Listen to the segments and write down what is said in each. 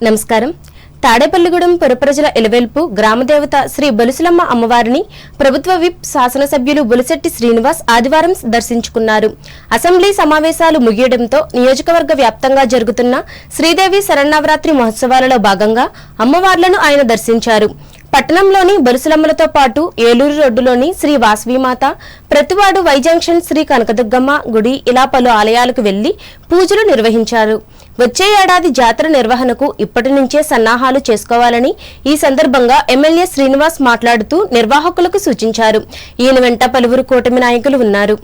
నమస్కారం. తాడేపల్లిగూడెం పురప్రజల ఎలవేల్పు గ్రామదేవత శ్రీ బొలుసులమ్మ అమ్మవారిని ప్రభుత్వ విప్ శాసనసభ్యులు బొలిశెట్టి శ్రీనివాస్ ఆదివారం దర్శించుకున్నారు. అసెంబ్లీ సమావేశాలు ముగియడంతో నియోజకవర్గ వ్యాప్తంగా జరుగుతున్న శ్రీదేవి శరన్నవరాత్రి మహోత్సవాలలో భాగంగా అమ్మవార్లను ఆయన దర్శించారు. పట్టణంలోని బొలుసులమ్మలతో పాటు ఏలూరు రోడ్డులోని శ్రీ వాసవీమాత, ప్రతివాడు వై జంక్షన్ శ్రీ కనకదుర్గమ్మ గుడి ఇలా పలు ఆలయాలకు వెళ్లి పూజలు నిర్వహించారు. వచ్చే ఏడాది జాతర నిర్వహణకు ఇప్పటి నుంచే సన్నాహాలు చేసుకోవాలని ఈ సందర్భంగా ఎమ్మెల్యే శ్రీనివాస్ మాట్లాడుతూ నిర్వాహకులకు సూచించారు. ఈయన వెంట పలువురు కూటమి నాయకులు ఉన్నారు.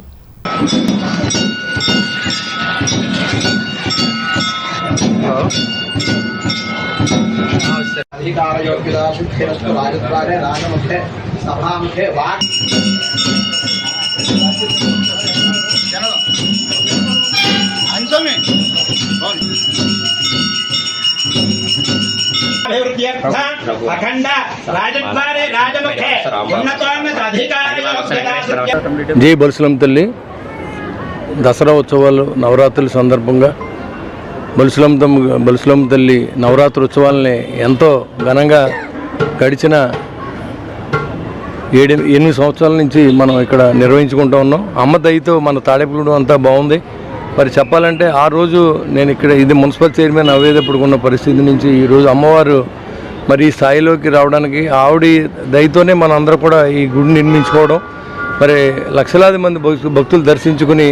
జై బొలుసులమ్మ తల్లి. దసరా ఉత్సవాలు నవరాత్రుల సందర్భంగా బొలుసులమ్మ తల్లి నవరాత్రి ఉత్సవాలని ఎంతో ఘనంగా గడిచిన 8 సంవత్సరాల నుంచి మనం ఇక్కడ నిర్వహించుకుంటూ ఉన్నాం. అమ్మ దయతో మన తాడేపల్లిగూడెం అంతా బాగుంది. మరి చెప్పాలంటే ఆ రోజు నేను ఇక్కడ ఇది మున్సిపల్ చైర్మన్ అవ్వేటప్పుడు ఉన్న పరిస్థితి నుంచి ఈరోజు అమ్మవారు మరి ఈ స్థాయిలోకి రావడానికి ఆవిడ దయతోనే మన అందరూ కూడా ఈ గుడి నిర్మించుకోవడం, మరి లక్షలాది మంది భక్తులు దర్శించుకుని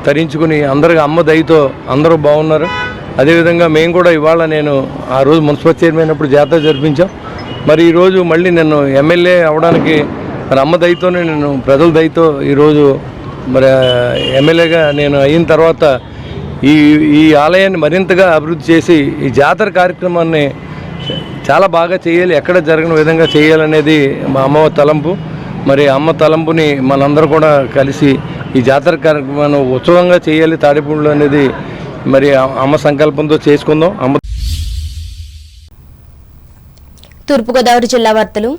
తరించుకుని అందరికీ అమ్మ దయతో అందరూ బాగున్నారు. అదేవిధంగా మేము కూడా ఇవాళ నేను ఆ రోజు మున్సిపల్ చైర్మన్ అయినప్పుడు జాతర జరిపించాం. మరి ఈరోజు మళ్ళీ నేను ఎమ్మెల్యే అవడానికి మరి అమ్మ దయతోనే నేను ప్రజల దయతో ఈరోజు మరి ఎమ్మెల్యేగా నేను అయిన తర్వాత ఈ ఆలయాన్ని మరింతగా అభివృద్ధి చేసి ఈ జాతర కార్యక్రమాన్ని చాలా బాగా చేయాలి, ఎక్కడ జరగని విధంగా చేయాలనేది మా అమ్మ తలంపు. మరి అమ్మ తలంపుని మనందరూ కూడా కలిసి ఈ జాతర కార్యక్రమాన్ని ఉత్సవంగా చేయాలి తాడేపల్లిగూడెంలో అనేది మరి అమ్మ సంకల్పంతో చేసుకుందాం. అమ్మ. తూర్పుగోదావరి జిల్లా వార్తలు.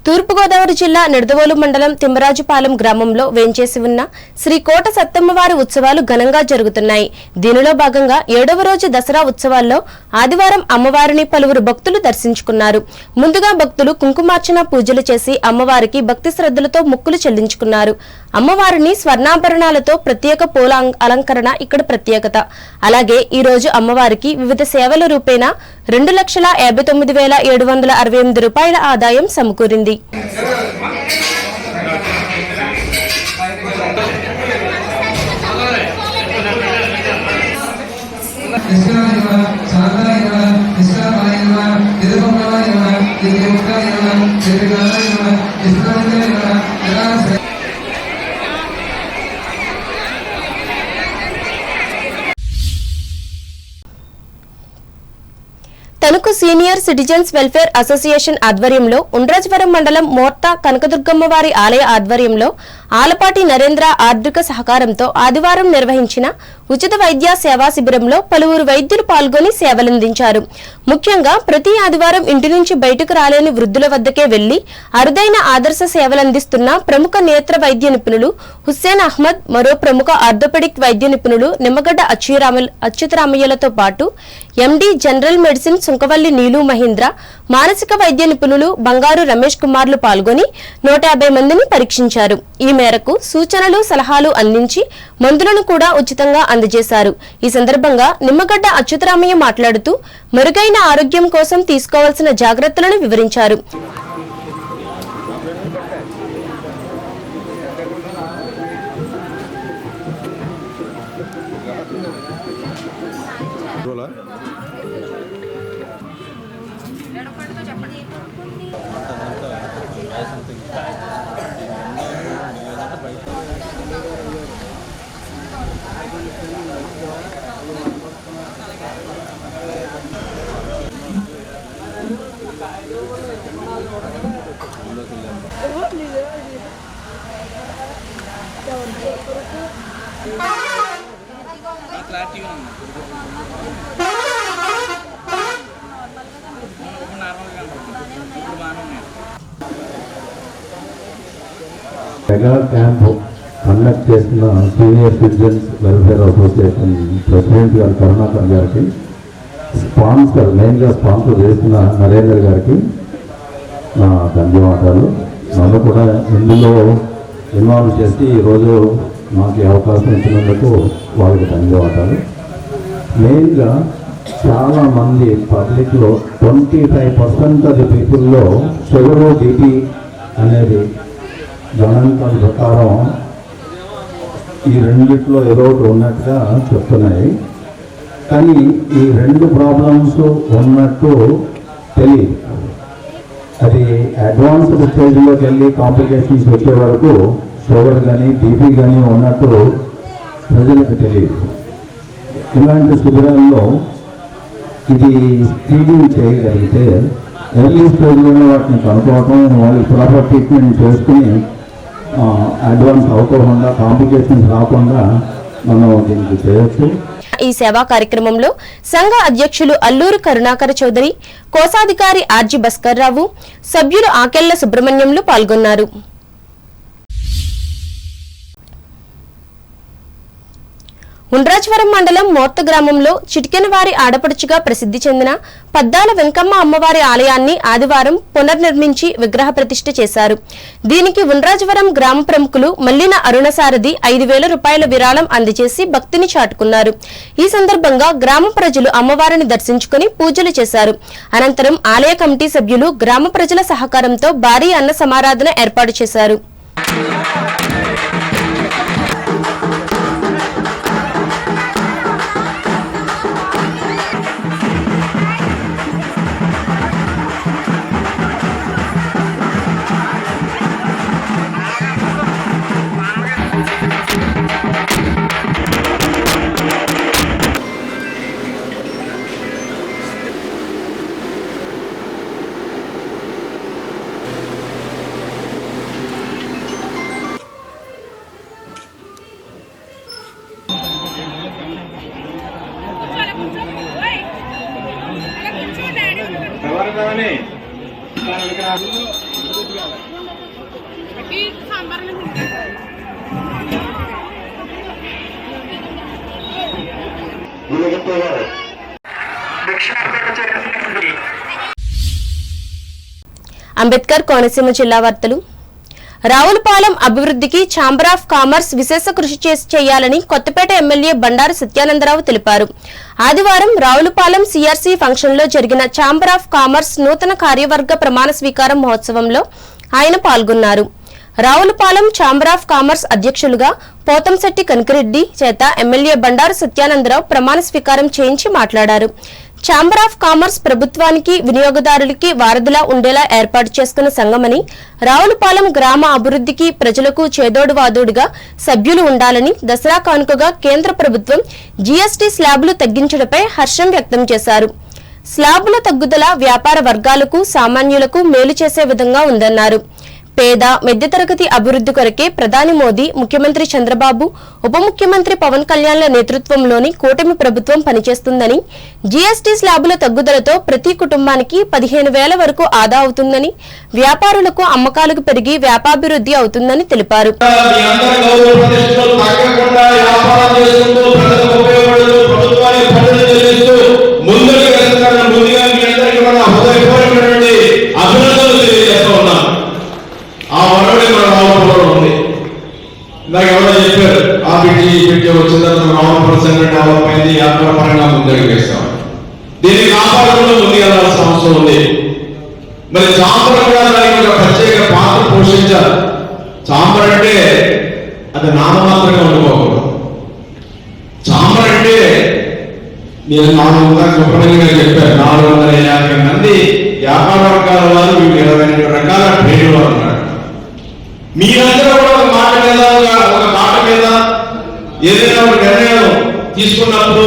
తూర్పుగోదావరి జిల్లా నిడదవోలు మండలం తిమ్మరాజుపాలెం గ్రామంలో వేంచేసి ఉన్న శ్రీ కోట సత్తమ్మవారి ఉత్సవాలు ఘనంగా జరుగుతున్నాయి. దీనిలో భాగంగా 7వ రోజు దసరా ఉత్సవాల్లో ఆదివారం అమ్మవారిని పలువురు భక్తులు దర్శించుకున్నారు. ముందుగా భక్తులు కుంకుమార్చన పూజలు చేసి అమ్మవారికి భక్తి శ్రద్ధలతో మొక్కులు చెల్లించుకున్నారు. అమ్మవారిని స్వర్ణాభరణాలతో ప్రత్యేక పూల అలంకరణ ఇక్కడ ప్రత్యేకత. అలాగే ఈ రోజు అమ్మవారికి వివిధ సేవల రూపేణా 2,59,768 రూపాయల ఆదాయం సమకూరింది. Tanuku senior citizens welfare association ఆధ్వర్యంలో ఉండ్రాజవరం మండలం మోర్తా కనకదుర్గమ్మవారి ఆలయ ఆధ్వర్యంలో ఆలపాటి నరేంద్ర ఆర్థిక సహకారంతో ఆదివారం నిర్వహించిన ఉచిత వైద్య సేవా శిబిరంలో పలువురు వైద్యులు పాల్గొని సేవలందించారు. ముఖ్యంగా ప్రతి ఆదివారం ఇంటి నుంచి బయటకు రాలేని వృద్ధుల వద్దకే వెళ్లి అరుదైన ఆదర్శ సేవలందిస్తున్న ప్రముఖ నేత్ర వైద్య నిపుణులు హుస్సేన్ అహ్మద్, మరో ప్రముఖ ఆర్థోపెడిక్ వైద్య నిపుణులు నిమ్మగడ్డ అచ్యుతరామయ్యలతో పాటు ఎండి జనరల్ మెడిసిన్ సుంకవల్లి నీలు మహేంద్ర, మానసిక వైద్య నిపుణులు బంగారు రమేష్ కుమార్లు పాల్గొని 150 మందిని పరీక్షించారు. ఈ మేరకు సూచనలు, సలహాలు అందించి మందులను కూడా ఉచితంగా అందజేశారు. ఈ సందర్భంగా నిమ్మగడ్డ అచ్యుతరామయ్య మాట్లాడుతూ మెరుగైన ఆరోగ్యం కోసం తీసుకోవాల్సిన జాగ్రత్తలను వివరించారు. మెగా క్యాంప్ కండక్ట్ చేస్తున్న senior citizens welfare association president గారు కరుణాకర్ గారికి మెయిన్గా స్పాన్సర్ చేసిన నరేంద్ర గారికి నా ధన్యవాదాలు. నన్ను కూడా ఇందులో ఇన్వాల్వ్ చేసి ఈరోజు నాకు ఈ అవకాశం ఇచ్చినందుకు వాళ్ళకి ధన్యవాదాలు. మెయిన్గా చాలామంది పబ్లిక్లో 25% ఆఫ్ ది పీపుల్లో షుగరు బీపీ అనేది గణాంకాల ప్రకారం ఈ రెండిట్లో ఏదో ఒకటి ఉన్నట్టుగా చెప్తున్నాయి. కానీ ఈ రెండు ప్రాబ్లమ్స్ ఉన్నట్టు తెలియదు. అది అడ్వాన్స్డ్ స్టేజ్లోకి వెళ్ళి కాంప్లికేషన్స్ వచ్చే వరకు షుగర్ కానీ బీపీ కానీ ఉన్నట్టు ప్రజలకు తెలియదు. ఇలాంటి శిబిరాల్లో ఇది స్క్రీనింగ్ చేయగలిగితే ఎర్లీ స్టేజ్లోనే వాటిని కనుక్కోవటం, వాళ్ళకి ప్రాపర్ ట్రీట్మెంట్ చేసుకుని అడ్వాన్స్ అవ్వకుండా కాంప్లికేషన్స్ రాకుండా మనం దీనికి చేయొచ్చు. ఈ సేవా కార్యక్రమంలో సంఘ అధ్యక్షులు అల్లూరు కరుణాకర చౌదరి, కోశాధికారి ఆర్జీ భాస్కర్ రావు, సభ్యులు ఆకెళ్ల సుబ్రహ్మణ్యంలు పాల్గొన్నారు. ఉండ్రాజవరం మండలం మోర్త గ్రామంలో చిటికెనవారి ఆడపడుచుగా ప్రసిద్ధి చెందిన పద్దాల వెంకమ్మ అమ్మవారి ఆలయాన్ని ఆదివారం పునర్నిర్మించి విగ్రహ ప్రతిష్ఠ చేశారు. దీనికి ఉండ్రాజవరం గ్రామ ప్రముఖులు మల్లిన అరుణసారథి 5,000 రూపాయల విరాళం అందజేసి భక్తిని చాటుకున్నారు. ఈ సందర్భంగా గ్రామ ప్రజలు అమ్మవారిని దర్శించుకుని పూజలు చేశారు. అనంతరం ఆలయ కమిటీ సభ్యులు గ్రామ ప్రజల సహకారంతో భారీ అన్న సమారాధన ఏర్పాటు చేశారు. అంబేద్కర్ కోనసీమ జిల్లా వార్తలు. రావులపాలెం అభివృద్ధికి ఛాంబర్ ఆఫ్ కామర్స్ విశేష కృషి చేయాలని కొత్తపేట ఎమ్మెల్యే బండారు సత్యానందరావు తెలిపారు. ఆదివారం రావులపాలెం సిఆర్సీ ఫంక్షన్ లో జరిగిన ఛాంబర్ ఆఫ్ కామర్స్ నూతన కార్యవర్గ ప్రమాణ స్వీకారం మహోత్సవంలో ఆయన పాల్గొన్నారు. రావులపాలెం ఛాంబర్ ఆఫ్ కామర్స్ అధ్యక్షులుగా పోతంశెట్టి కనకరెడ్డి చేత ఎమ్మెల్యే బండారు సత్యానందరావు ప్రమాణ స్వీకారం చేయించి మాట్లాడారు. ఛాంబర్ ఆఫ్ కామర్స్ ప్రభుత్వానికి వినియోగదారులకి వారధిలా ఉండేలా ఏర్పాటు చేసుకున్న సంఘమని, రావులపాలెం గ్రామ అభివృద్ధికి ప్రజలకు చేదోడువాదోడుగా సభ్యులు ఉండాలని, దసరా కానుకగా కేంద్ర ప్రభుత్వం జీఎస్టీ స్లాబులు తగ్గించడంపై హర్షం వ్యక్తం చేశారు. స్లాబుల తగ్గుదల వ్యాపార వర్గాలకు, సామాన్యులకు మేలు చేసే విధంగా ఉందన్నారు. పేద మధ్యతరగతి అభివృద్ధి కొరకే ప్రధాని మోదీ, ముఖ్యమంత్రి చంద్రబాబు, ఉప ముఖ్యమంత్రి పవన్ కళ్యాణ్ల నేతృత్వంలోని కూటమి ప్రభుత్వం పనిచేస్తుందని, జీఎస్టీ స్లాబుల తగ్గుదలతో ప్రతి కుటుంబానికి 15,000 వరకు ఆదా అవుతుందని, వ్యాపారులకు అమ్మకాలకు పెరిగి వ్యాపాభివృద్ధి అవుతుందని తెలిపారు. ఇందాక ఎవరో చెప్పారు, ఆ బిడ్జి వచ్చిన తర్వాత రావులపాలెం సంఘటన డెవలప్ అయింది, వ్యాపార పరంగా ముందడుగు వేస్తాం. దీన్ని కాపాడడంలో ముందుకెళ్లాల్సిన అవసరం ఉంది. మరి చాంబర్ కూడా దానికి ఒక ప్రత్యేక పాత్ర పోషించాలి. చాంబర్ అంటే అది నామమాత్రంగా ఉండిపోకూడదు. చాంబర్ అంటే నేను 400 చెప్పారు, 450 మంది వ్యాపార వర్గాల వారు, 22 రకాల ట్రేడ్ వారు ఉన్నారు. మీరందరూ కూడా ఒక మాట మీద ఏదైనా ఒక నిర్ణయం తీసుకున్నప్పుడు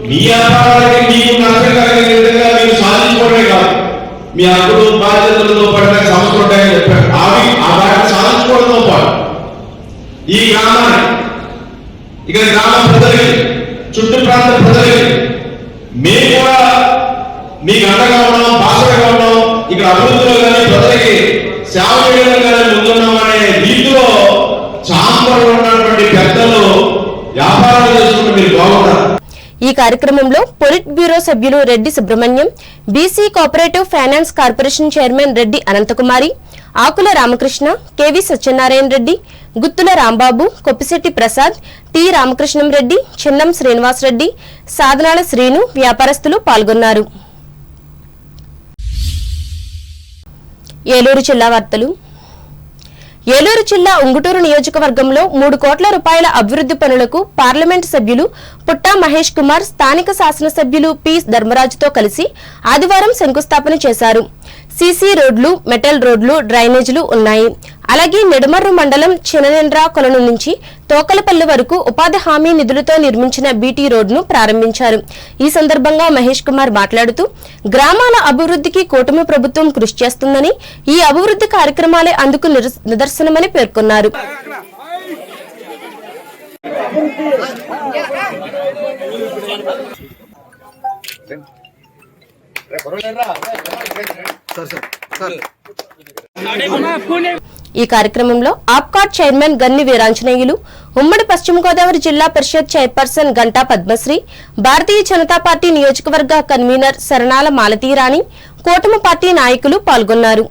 మీ వ్యాపారాలకి మీకు నష్టం కలిగే విధంగా మీరు సాధించుకోవడమే కాదు, మీ హక్కులు బాధ్యతలతో పడిన సమస్యలు ఉంటాయని చెప్పారు. ఆ వాటిని సాధించుకోవడంతో పాటు ఈ గ్రామాన్ని, ఇక్కడ గ్రామ ప్రజలకి, చుట్టూ ప్రాంత ప్రజలకి మేము కూడా మీకు అండగా ఉన్నాం, భాషగా ఉన్నాం, ఇక్కడ అభివృద్ధిలో కానీ ప్రజలకి సేవ చేయడం కానీ ముందున్నామనే రీతిలో ఛాంబర్ ఉన్నటువంటి పెద్దలు వ్యాపారాలు చేసుకుంటే మీరు బాగుంటారు. ఈ కార్యక్రమంలో పొలిట్ బ్యూరో సభ్యులు Reddy Subrahmanyam, BC cooperative finance corporation chairman Reddy Anantakumari, Akula Ramakrishna, K V Satyanarayana Reddy, Guttula Rambabu, Koppisetti Prasad, T Ramakrishnam Reddy, Chinnam Srinivas Reddy, Sadhanala Srinu, వ్యాపారస్తులు పాల్గొన్నారు. ఏలూరు జిల్లా వార్తలు. ఏలూరు జిల్లా ఉంగుటూరు నియోజకవర్గంలో 3 కోట్ల రూపాయల అభివృద్ధి పనులకు పార్లమెంటు సభ్యులు పుట్టా మహేష్ కుమార్ స్థానిక శాసనసభ్యులు పి ధర్మరాజుతో కలిసి ఆదివారం శంకుస్థాపన చేశారు. సీసీ రోడ్లు, మెటల్ రోడ్లు, డ్రైనేజీలు ఉన్నాయి. అలాగే నిడమర్రు మండలం చిననేండ్ర కొలను నుంచి తోకలపల్లి వరకు ఉపాధి హామీ నిధులతో నిర్మించిన బీటీ రోడ్ను ప్రారంభించారు. ఈ సందర్భంగా మహేష్ కుమార్ మాట్లాడుతూ గ్రామాల అభివృద్ధికి కూటమి ప్రభుత్వం కృషి చేస్తుందని, ఈ అభివృద్ధి కార్యక్రమాలే అందుకు నిదర్శనమని పేర్కొన్నారు. ఈ కార్యక్రమంలో ఆప్కాట్ చైర్మన్ గన్ని వీరాంజనేయులు, ఉమ్మడి పశ్చిమ గోదావరి జిల్లా పరిషత్ చైర్పర్సన్ గంటా పద్మశ్రీ, భారతీయ జనతా పార్టీ నియోజకవర్గ కన్వీనర్ శరణాల మాలతీరాణి, కూటమి పార్టీ నాయకులు పాల్గొన్నారు.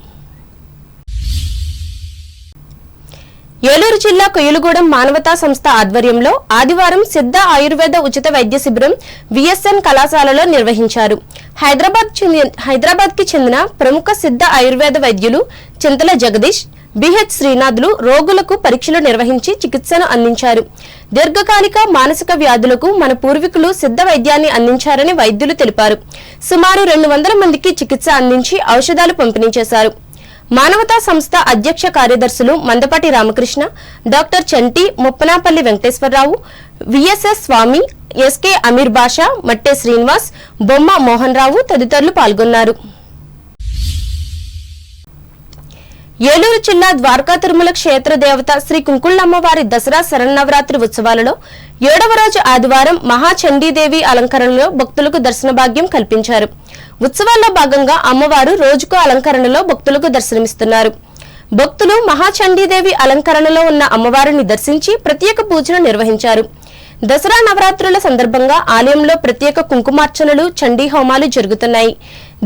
ఏలూరు జిల్లా కొయ్యలగూడెం మానవతా సంస్థ ఆధ్వర్యంలో ఆదివారం సిద్ధ ఆయుర్వేద ఉచిత వైద్య శిబిరం విఎస్ఎన్ కళాశాలలో నిర్వహించారు. హైదరాబాద్ కి చెందిన ప్రముఖ సిద్ధ ఆయుర్వేద వైద్యులు చింతల జగదీష్, బిహెచ్ శ్రీనాథులు రోగులకు పరీక్షలు నిర్వహించి చికిత్సను అందించారు. దీర్ఘకాలిక మానసిక వ్యాధులకు మన పూర్వీకులు సిద్ధ వైద్యాన్ని అందించారని వైద్యులు తెలిపారు. సుమారు 200 మందికి చికిత్స అందించి ఔషధాలు పంపిణీ చేశారు. మానవతా సంస్థ అధ్యక్ష కార్యదర్శులు మందపాటి రామకృష్ణ, డాక్టర్ చంటి, ముప్పనాపల్లి వెంకటేశ్వరరావు, విఎస్ఎస్ స్వామి, ఎస్కే అమీర్ బాషా, మట్టే శ్రీనివాస్, బొమ్మ మోహన్ రావు తదితరులు పాల్గొన్నారు. ఏలూరు జిల్లా ద్వారకా తిరుమల క్షేత్ర దేవత శ్రీ కుంకుళ్లమ్మవారి దసరా శరన్నవరాత్రి ఉత్సవాలలో 7వ రోజు ఆదివారం మహాచండీదేవి అలంకరణలో భక్తులకు దర్శన భాగ్యం కల్పించారు. ఉత్సవాల్లో భాగంగా అమ్మవారు రోజుకో అలంకరణలో భక్తులకు దర్శనమిస్తున్నారు. భక్తులు మహాచండీదేవి అలంకరణలో ఉన్న అమ్మవారిని దర్శించి ప్రత్యేక పూజలు నిర్వహించారు. దసరా నవరాత్రుల సందర్భంగా ఆలయంలో ప్రత్యేక కుంకుమార్చనలు, చండీ హోమాలు జరుగుతున్నాయి.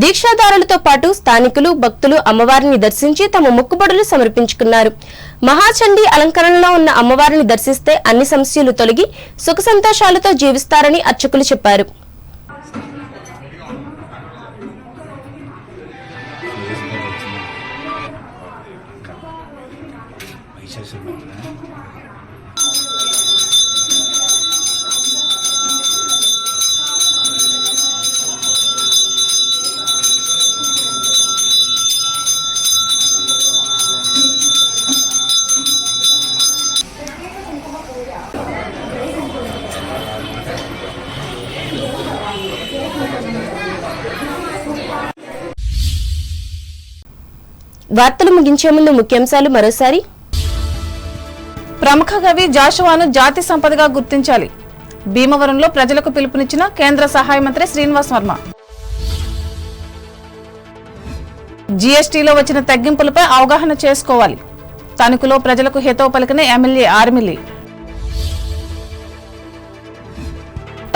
దీక్షాదారులతో పాటు స్థానికులు, భక్తులు అమ్మవారిని దర్శించి తమ మొక్కుబడులు సమర్పించుకున్నారు. మహాచండీ అలంకరణలో ఉన్న అమ్మవారిని దర్శిస్తే అన్ని సమస్యలు తొలగి సుఖ సంతోషాలతో జీవిస్తారని అర్చకులు చెప్పారు. వార్తలు ముగించే ముందు ముఖ్యాంశాలు మరోసారి. ప్రముఖ కవి జాషువాను జాతి సంపదగా గుర్తించాలి. భీమవరంలో ప్రజలకు పిలుపునిచ్చిన కేంద్ర సహాయ మంత్రి శ్రీనివాస్ వర్మ. జీఎస్టీలో వచ్చిన తగ్గింపులపై అవగాహన చేసుకోవాలి. తణుకులో ప్రజలకు హితవు పలికిన ఎమ్మెల్యే ఆర్మిలి.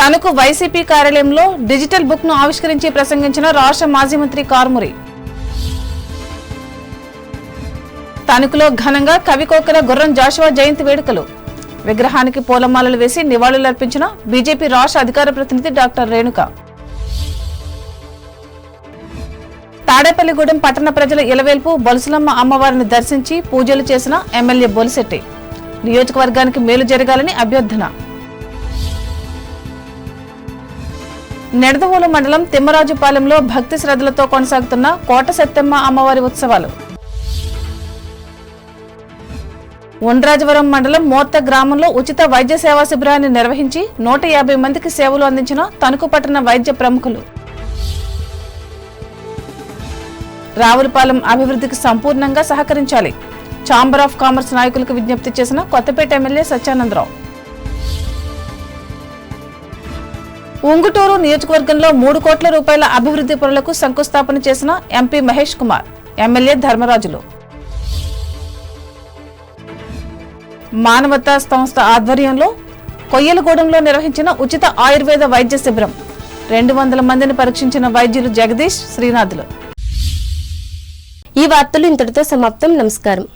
తణుకు వైసీపీ కార్యాలయంలో డిజిటల్ బుక్ ను ఆవిష్కరించి ప్రసంగించిన రాష్ట్ర మాజీ మంత్రి కారుమూరి. తణుకులో ఘనంగా కవికోకిల గుర్రం జాషువా జయంతి వేడుకలు. విగ్రహానికి పూలమాలలు వేసి నివాళులర్పించిన బీజేపీ రాష్ట్ర అధికార ప్రతినిధి డాక్టర్ రేణుక. తాడేపల్లిగూడెం పట్టణ ప్రజల ఇలవేల్పు బొలసులమ్మ అమ్మవారిని దర్శించి పూజలు చేసిన ఎమ్మెల్యే బొలిశెట్టి. నియోజకవర్గానికి మేలు జరగాలని అభ్యర్థన. నెడదవోలు మండలం తిమ్మరాజుపాలెంలో భక్తి శ్రద్ధలతో కొనసాగుతున్న కోట సత్తెమ్మ అమ్మవారి ఉత్సవాలు. ఉండ్రాజవరం మండలం మోర్త గ్రామంలో ఉచిత వైద్య సేవా శిబిరాన్ని నిర్వహించి 150 మందికి సేవలు అందించిన తణుకు పట్టణ వైద్య ప్రముఖులు. రావులపాలెం అభివృద్ధికి సంపూర్ణంగా సహకరించాలి. ఛాంబర్ ఆఫ్ కామర్స్ నాయకులకు విజ్ఞప్తి చేసిన కొత్తపేట ఎమ్మెల్యే సత్యానందరావు. ఉంగుటూరు నియోజకవర్గంలో 3 కోట్ల రూపాయల అభివృద్ధి పనులకు శంకుస్థాపన చేసిన ఎంపీ మహేష్ కుమార్, ఎమ్మెల్యే ధర్మరాజులు. మానవతా సంస్థ ఆధ్వర్యంలో కొయ్యలగూడెంలో నిర్వహించిన ఉచిత ఆయుర్వేద వైద్య శిబిరం 200 మందిని పరీక్షించిన వైద్యులు జగదీష్, శ్రీనాథులు. ఈ వార్తలు ఇంతటితో సమాప్తం. నమస్కారం.